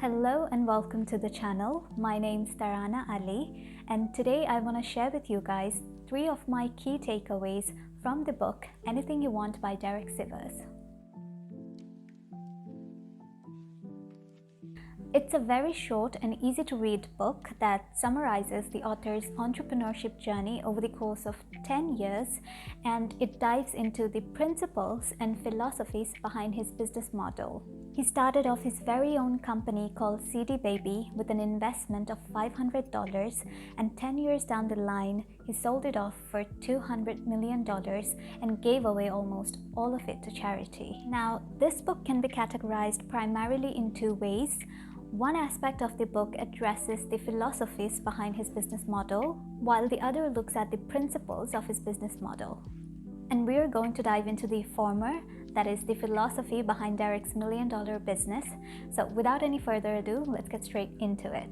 Hello and welcome to the channel. My name's Tarana Ali, and today I want to share with you guys 3 of my key takeaways from the book Anything You Want by Derek Sivers. It's a very short and easy to read book that summarizes the author's entrepreneurship journey over the course of 10 years, and it dives into the principles and philosophies behind his business model. He started off his very own company called CD Baby with an investment of $500, and 10 years down the line, he sold it off for $200 million and gave away almost all of it to charity. Now, this book can be categorized primarily in 2 ways. One aspect of the book addresses the philosophies behind his business model, while the other looks at the principles of his business model. And we are going to dive into the former, that is the philosophy behind Derek's $1 million business. So without any further ado, let's get straight into it.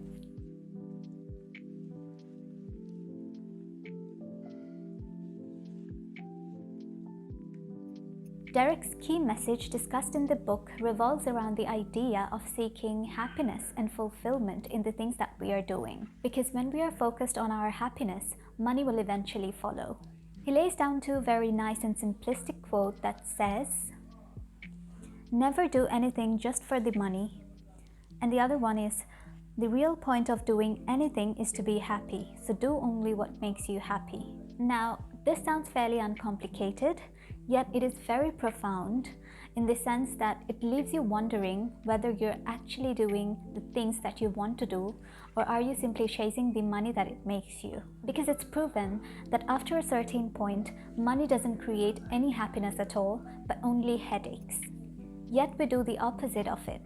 Derek's key message discussed in the book revolves around the idea of seeking happiness and fulfillment in the things that we are doing. Because when we are focused on our happiness, money will eventually follow. He lays down 2 very nice and simplistic quotes that says, "Never do anything just for the money." And the other one is, "The real point of doing anything is to be happy, so do only what makes you happy." Now, this sounds fairly uncomplicated, yet it is very profound in the sense that it leaves you wondering whether you're actually doing the things that you want to do, or are you simply chasing the money that it makes you. Because it's proven that after a certain point, money doesn't create any happiness at all, but only headaches. Yet we do the opposite of it,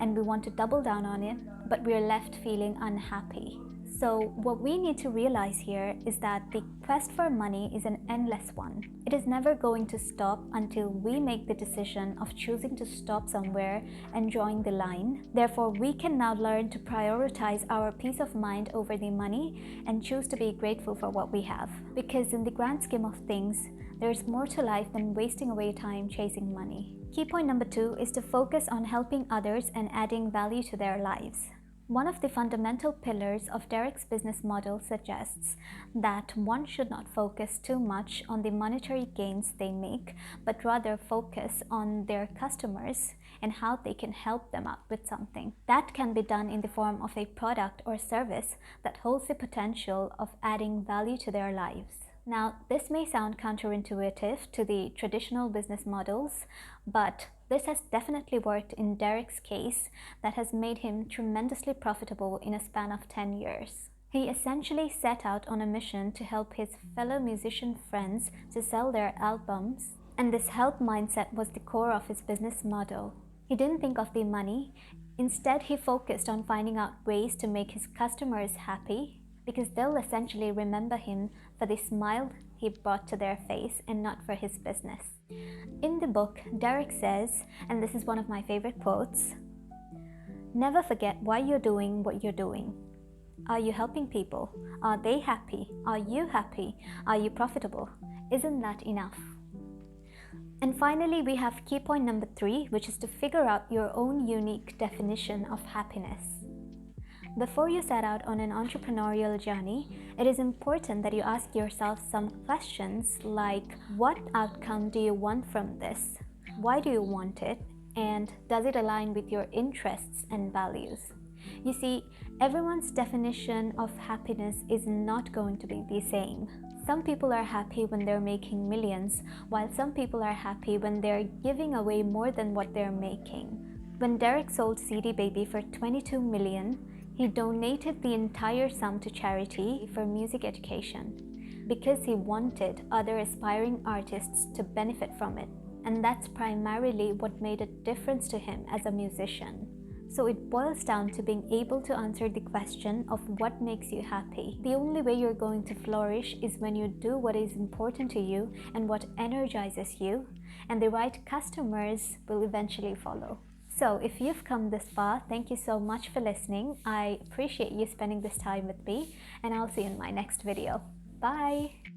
and we want to double down on it, but we're left feeling unhappy. So what we need to realize here is that the quest for money is an endless one. It is never going to stop until we make the decision of choosing to stop somewhere and drawing the line. Therefore, we can now learn to prioritize our peace of mind over the money and choose to be grateful for what we have. Because in the grand scheme of things, there's more to life than wasting away time chasing money. Key point number 2 is to focus on helping others and adding value to their lives. One of the fundamental pillars of Derek's business model suggests that one should not focus too much on the monetary gains they make, but rather focus on their customers and how they can help them out with something. That can be done in the form of a product or service that holds the potential of adding value to their lives. Now, this may sound counterintuitive to the traditional business models, but this has definitely worked in Derek's case that has made him tremendously profitable in a span of 10 years. He essentially set out on a mission to help his fellow musician friends to sell their albums, and this help mindset was the core of his business model. He didn't think of the money. Instead, he focused on finding out ways to make his customers happy, because they'll essentially remember him for the smile he brought to their face and not for his business. In the book, Derek says, and this is one of my favorite quotes, "Never forget why you're doing what you're doing. Are you helping people? Are they happy? Are you happy? Are you profitable? Isn't that enough?" And finally, we have key point number 3, which is to figure out your own unique definition of happiness. Before you set out on an entrepreneurial journey, it is important that you ask yourself some questions like, what outcome do you want from this? Why do you want it? And does it align with your interests and values? You see, everyone's definition of happiness is not going to be the same. Some people are happy when they're making millions, while some people are happy when they're giving away more than what they're making. When Derek sold CD Baby for $22 million, he donated the entire sum to charity for music education because he wanted other aspiring artists to benefit from it. And that's primarily what made a difference to him as a musician. So it boils down to being able to answer the question of what makes you happy. The only way you're going to flourish is when you do what is important to you and what energizes you, and the right customers will eventually follow. So if you've come this far, thank you so much for listening. I appreciate you spending this time with me, and I'll see you in my next video. Bye!